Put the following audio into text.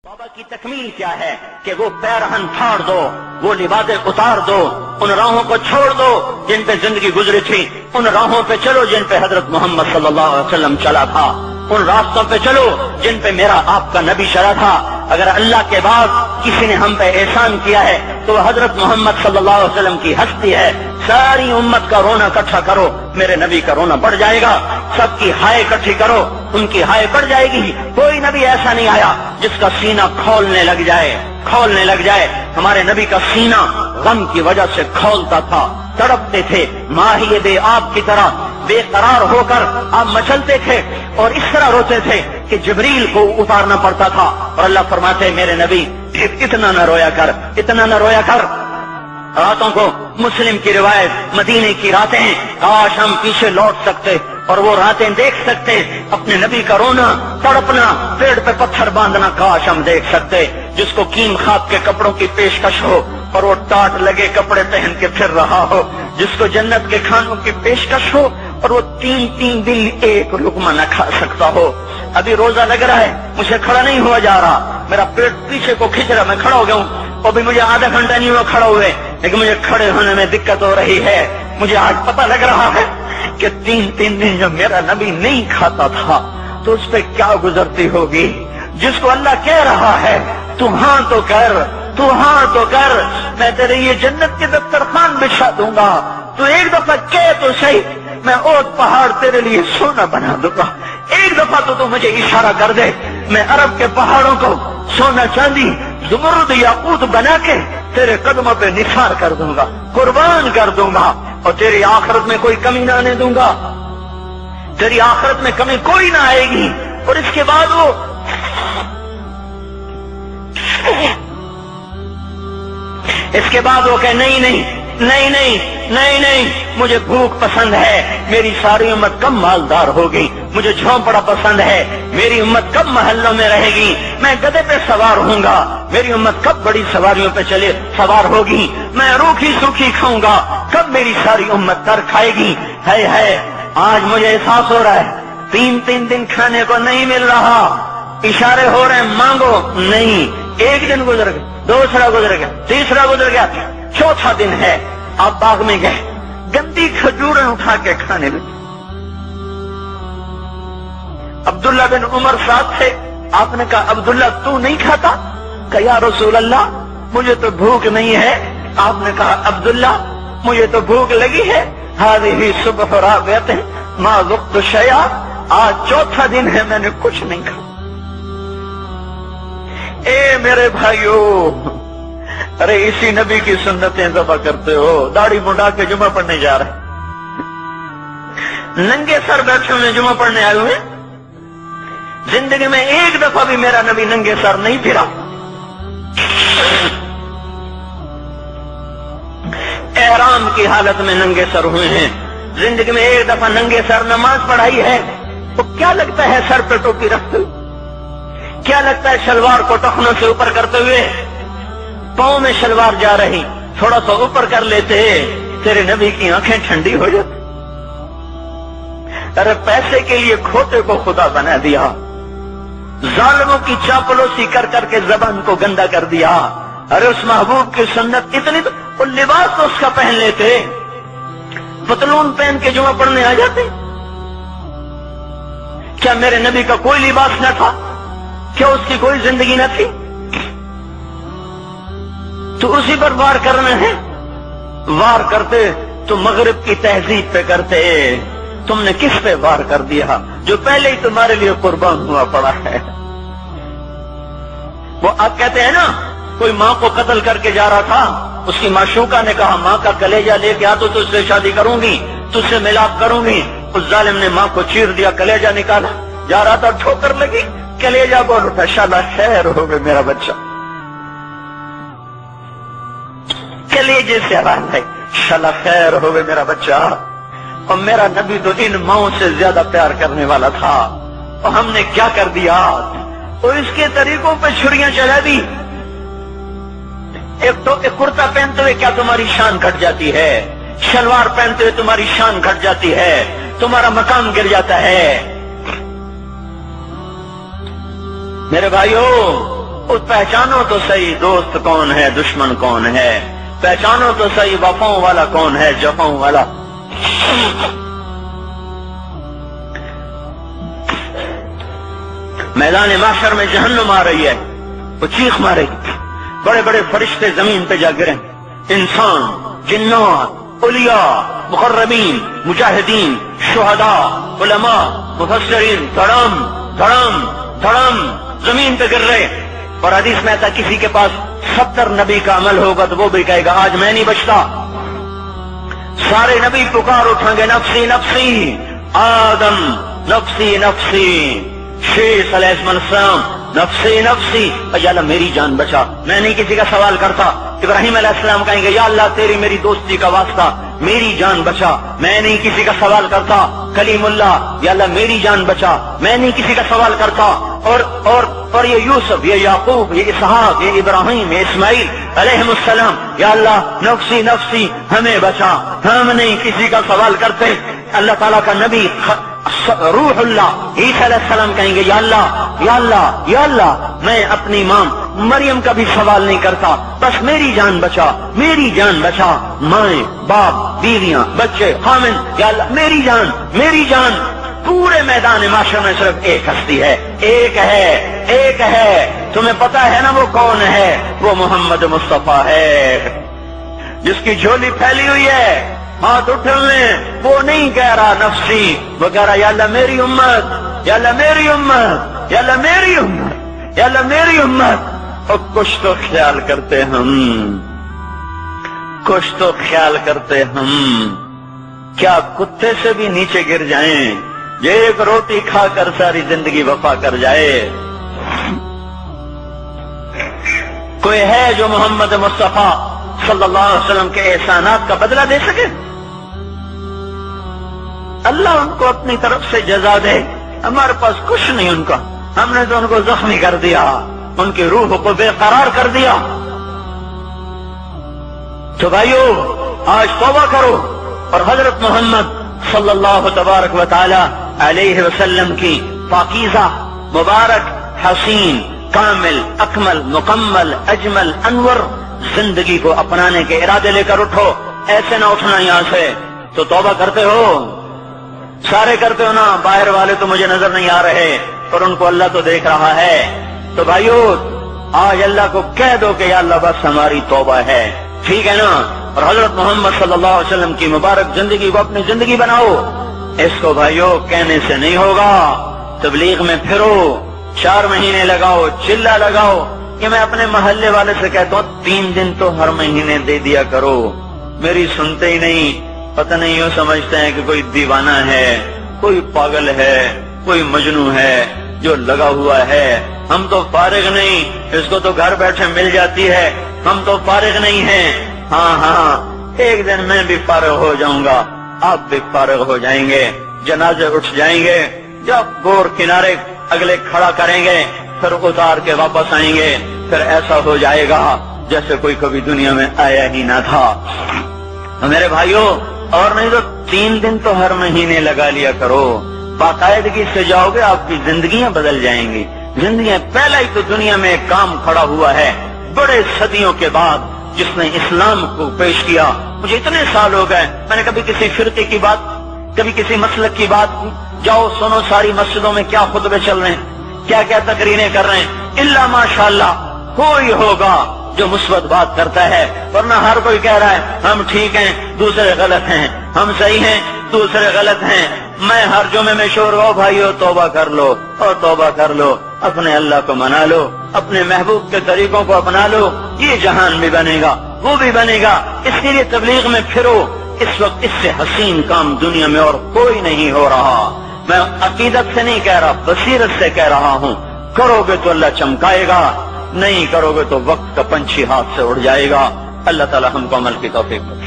توبہ کی تکمیل کیا ہے کہ وہ پیرہن پھاڑ دو، وہ لباسیں اتار دو، ان راہوں کو چھوڑ دو جن پہ زندگی گزری تھی، ان راہوں پہ چلو جن پہ حضرت محمد صلی اللہ علیہ وسلم چلا تھا، ان راستوں پہ چلو جن پہ میرا آپ کا نبی چلا تھا۔ اگر اللہ کے بعد کسی نے ہم پہ احسان کیا ہے تو وہ حضرت محمد صلی اللہ علیہ وسلم کی ہستی ہے۔ ساری امت کا رونا اکٹھا کرو، میرے نبی کا رونا بڑھ جائے گا۔ سب کی ہائے اکٹھی کرو، ان کی ہائے بڑھ جائے گی۔ کوئی نبی ایسا نہیں آیا جس کا سینہ کھولنے لگ جائے۔ ہمارے نبی کا سینہ غم کی وجہ سے کھولتا تھا، تڑپتے تھے، ماہی بے آب کی طرح بے قرار ہو کر آپ مچلتے تھے اور اس طرح روتے تھے کہ جبریل کو اتارنا پڑتا تھا۔ اور اللہ فرماتے میرے نبی اتنا نہ رویا کر۔ راتوں کو مسلم کی روایت، مدینے کی راتیں، کاش ہم پیچھے لوٹ سکتے اور وہ راتیں دیکھ سکتے، اپنے نبی کا رونا، تڑپنا، پیڑ پہ پتھر باندھنا کاش ہم دیکھ سکتے۔ جس کو کیم خواب کے کپڑوں کی پیشکش ہو اور وہ ٹاٹ لگے کپڑے پہن کے پھر رہا ہو، جس کو جنت کے کھانوں کی پیشکش ہو اور وہ تین دن ایک لقمہ نہ کھا سکتا ہو۔ ابھی روزہ لگ رہا ہے، مجھے کھڑا نہیں ہوا جا رہا، میرا پیٹ پیچھے کو کھینچ رہا، میں کھڑا ہو گیا ہوں، اور بھی مجھے آدھا گھنٹہ نہیں ہوا کھڑا ہوئے، لیکن مجھے کھڑے ہونے میں دقت ہو رہی ہے۔ مجھے آج پتہ لگ رہا ہے کہ تین دن جب میرا نبی نہیں کھاتا تھا تو اس پہ کیا گزرتی ہوگی۔ جس کو اللہ کہہ رہا ہے تو ہاں تو کر، میں تیرے یہ جنت کے دسترخوان بچھا دوں گا، تو ایک دفعہ کہہ تو صحیح، میں اوٹ پہاڑ تیرے لیے سونا بنا دوں گا۔ ایک دفعہ تو مجھے اشارہ کر دے، میں عرب کے پہاڑوں کو سونا چاندی زمرد یاقوت بنا کے تیرے قدموں پہ نثار کر دوں گا، قربان کر دوں گا، اور تیری آخرت میں کوئی کمی نہ آنے دوں گا، تیری آخرت میں کمی کوئی نہ آئے گی۔ اور اس کے بعد وہ کہ نہیں، مجھے بھوک پسند ہے، میری ساری امت کم مالدار ہوگی، مجھے جھونپڑا پسند ہے، میری امت کب محلوں میں رہے گی، میں گدھے پہ سوار ہوں گا، میری امت کب بڑی سواریوں پہ سوار ہوگی، میں روکھی سوکھی کھاؤں گا، کب میری ساری امت تر کھائے گی۔ ہے آج مجھے احساس ہو رہا ہے، تین دن کھانے کو نہیں مل رہا، اشارے ہو رہے ہیں مانگو نہیں۔ ایک دن گزر گیا، دوسرا گزر گیا، تیسرا گزر گیا، چوتھا دن ہے، آپ باغ میں گئے، گندی کھجوریں اٹھا کے کھانے لگے۔ عبداللہ بن عمر ساتھ تھے، آپ نے کہا عبداللہ تو نہیں کھاتا؟ کہ یا رسول اللہ مجھے تو بھوک نہیں ہے۔ آپ نے کہا عبداللہ مجھے تو بھوک لگی ہے، ہذہ صبح رابعۃ ما ذقت شیئا، آج چوتھا دن ہے میں نے کچھ نہیں کھا۔ اے میرے بھائیو، ارے اسی نبی کی سنتیں ذبح کرتے ہو، داڑھی منڈا کے جمعہ پڑھنے جا رہے، ننگے سر بیٹھے ہوئے جمعہ پڑھنے آئے ہوئے، زندگی میں ایک دفعہ بھی میرا نبی ننگے سر نہیں پھرا، احرام کی حالت میں ننگے سر ہوئے ہیں، زندگی میں ایک دفعہ ننگے سر نماز پڑھائی ہے، تو کیا لگتا ہے سر پہ ٹوپی رکھتے ہوئے؟ کیا لگتا ہے شلوار کو ٹخنوں سے اوپر کرتے ہوئے؟ پاؤں میں شلوار جا رہی، تھوڑا سا اوپر کر لیتے، تیرے نبی کی آنکھیں ٹھنڈی ہو جاتی۔ ارے پیسے کے لیے کھوتے کو خدا بنا دیا، ظالموں کی چاپلوسی کر کے زبان کو گندا کر دیا۔ ارے اس محبوب کی سنت اتنی، تو وہ لباس تو اس کا پہن لیتے، پتلون پہن کے جمعہ پڑھنے آ جاتے۔ کیا میرے نبی کا کوئی لباس نہ تھا؟ کیا اس کی کوئی زندگی نہ تھی؟ تو اسی پر وار کرنا ہے، وار کرتے تو مغرب کی تہذیب پہ کرتے، تم نے کس پہ وار کر دیا جو پہلے ہی تمہارے لیے قربان ہوا پڑا ہے؟ وہ آپ کہتے ہیں نا، کوئی ماں کو قتل کر کے جا رہا تھا، اس کی معشوقہ نے کہا ماں کا کلیجہ لے کے آ تو تجھ سے شادی کروں گی، تجھ سے ملاپ کروں گی۔ اس ظالم نے ماں کو چیر دیا، کلیجہ نکالا، جا رہا تھا ٹھوکر لگی، کلیجہ بول اٹھا، شالا خیر ہو گئے میرا بچہ، کلیجے سے آواز ہے، شالا خیر ہو گئے میرا بچہ۔ اور میرا نبی تو ان ماؤں سے زیادہ پیار کرنے والا تھا، اور ہم نے کیا کر دیا؟ اور اس کے طریقوں پہ چھریاں چلا دی۔ ایک کرتا پہنتے ہوئے کیا تمہاری شان گھٹ جاتی ہے؟ شلوار پہنتے ہوئے تمہاری شان گھٹ جاتی ہے، تمہارا مقام گر جاتا ہے۔ میرے بھائیو، پہچانو تو صحیح دوست کون ہے دشمن کون ہے، پہچانو تو صحیح وفاؤں والا کون ہے جفاؤں والا۔ میدان محشر میں جہنم آ رہی ہے، وہ چیخ مارے گی، بڑے بڑے فرشتے زمین پہ جا گریں، انسان، جنات، اولیاء، مقربین، مجاہدین، شہداء، علماء، مفسرین، دھڑم دھڑم دھڑم زمین پہ گر رہے۔ اور حدیث میں آتا کسی کے پاس 70 نبی کا عمل ہوگا تو وہ بھی کہے گا آج میں نہیں بچتا۔ سارے نبی پکار اٹھیں گے نفسی نفسی، آدم نفسی نفسی، شیخ علیہ السلام نفسی نفسی، یا اللہ میری جان بچا، میں نہیں کسی کا سوال کرتا۔ ابراہیم علیہ السلام کہیں گے یا اللہ تیری میری دوستی کا واسطہ میری جان بچا، میں نہیں کسی کا سوال کرتا۔ کلیم اللہ، یا اللہ میری جان بچا، میں نہیں کسی کا سوال کرتا۔ اور یہ یوسف، یہ یعقوب، یہ اسحاق، یہ ابراہیم، یہ اسماعیل علیہ السلام، یا اللہ نفسی نفسی ہمیں بچا، ہم نہیں کسی کا سوال کرتے۔ اللہ تعالیٰ کا نبی روح اللہ عیسیٰ علیہ السلام کہیں گے یا اللہ یا اللہ یا اللہ میں اپنی ماں مریم کا بھی سوال نہیں کرتا، بس میری جان بچا، میری جان بچا، مائیں باپ بیویاں بچے خامن، یا اللہ میری جان میری جان۔ پورے میدان معاشر میں صرف ایک ہستی ہے، ایک ہے، تمہیں پتا ہے نا وہ کون ہے؟ وہ محمد مصطفیٰ ہے، جس کی جھولی پھیلی ہوئی ہے، ہاتھ اٹھنے، وہ نہیں کہہ رہا نفسی، وہ کہہ رہا یا اللہ میری امت، یا اللہ میری امت، یا اللہ میری امت، یا اللہ میری امت۔ اور کچھ تو خیال کرتے ہم، کچھ تو خیال کرتے ہم، کیا کتے سے بھی نیچے گر جائیں، یہ ایک روٹی کھا کر ساری زندگی وفا کر جائے۔ کوئی ہے جو محمد مصطفیٰ صلی اللہ علیہ وسلم کے احسانات کا بدلہ دے سکے؟ اللہ ان کو اپنی طرف سے جزا دے، ہمارے پاس کچھ نہیں ان کا، ہم نے تو ان کو زخمی کر دیا، ان کی روح کو بے قرار کر دیا۔ تو بھائیو آج توبہ کرو اور حضرت محمد صلی اللہ تبارک و تعالی علیہ وسلم کی پاکیزہ مبارک حسین کامل اکمل مکمل اجمل انور زندگی کو اپنانے کے ارادے لے کر اٹھو۔ ایسے نہ اٹھنا یہاں سے، تو توبہ کرتے ہو، سارے کرتے ہو نا، باہر والے تو مجھے نظر نہیں آ رہے اور ان کو اللہ تو دیکھ رہا ہے۔ تو بھائیو آج اللہ کو کہہ دو کہ یا اللہ بس ہماری توبہ ہے، ٹھیک ہے نا؟ اور حضرت محمد صلی اللہ علیہ وسلم کی مبارک زندگی کو اپنی زندگی بناؤ۔ اس کو بھائیو کہنے سے نہیں ہوگا، تبلیغ میں پھرو، 4 مہینے لگاؤ، چلہ لگاؤ۔ کہ میں اپنے محلے والے سے کہتا ہوں 3 دن تو ہر مہینے دے دیا کرو، میری سنتے ہی نہیں، پتہ نہیں یوں سمجھتے ہیں کہ کوئی دیوانہ ہے، کوئی پاگل ہے، کوئی مجنون ہے جو لگا ہوا ہے۔ ہم تو فارغ نہیں، اس کو تو گھر بیٹھے مل جاتی ہے، ہم تو فارغ نہیں ہیں۔ ہاں ایک دن میں بھی فارغ ہو جاؤں گا، آپ بھی فارغ ہو جائیں گے، جنازے اٹھ جائیں گے، جب گور کنارے اگلے کھڑا کریں گے پھر اتار کے واپس آئیں گے، پھر ایسا ہو جائے گا جیسے کوئی کبھی دنیا میں آیا ہی نہ تھا۔ میرے بھائیوں اور نہیں تو 3 دن تو ہر مہینے لگا لیا کرو، باقاعدگی سے جاؤ گے، آپ کی زندگیاں بدل جائیں گی۔ زندگیاں پہلا ہی تو دنیا میں ایک کام کھڑا ہوا ہے بڑے صدیوں کے بعد جس نے اسلام کو پیش کیا۔ مجھے اتنے سال ہو گئے، میں نے کبھی کسی فرقے کی بات، کبھی کسی مسلک کی بات، جاؤ سنو ساری مسجدوں میں کیا خطبے چل رہے ہیں، کیا کیا تقریریں کر رہے ہیں، الا ماشاءاللہ کوئی ہوگا جو مثبت بات کرتا ہے، ورنہ ہر کوئی کہہ رہا ہے ہم ٹھیک ہیں دوسرے غلط ہیں، ہم صحیح ہیں دوسرے غلط ہیں۔ میں ہر جمعے میں شور ہو بھائیو توبہ کر لو اور توبہ کر لو، اپنے اللہ کو منا لو، اپنے محبوب کے طریقوں کو اپنا لو، یہ جہان بھی بنے گا وہ بھی بنے گا۔ اس کے لیے تبلیغ میں پھرو، اس وقت اس سے حسین کام دنیا میں اور کوئی نہیں ہو رہا۔ میں عقیدت سے نہیں کہہ رہا، بصیرت سے کہہ رہا ہوں، کرو گے تو اللہ چمکائے گا، نہیں کرو گے تو وقت کا پنچھی ہاتھ سے اڑ جائے گا۔ اللہ تعالی ہم کو عمل کی توفیق دے۔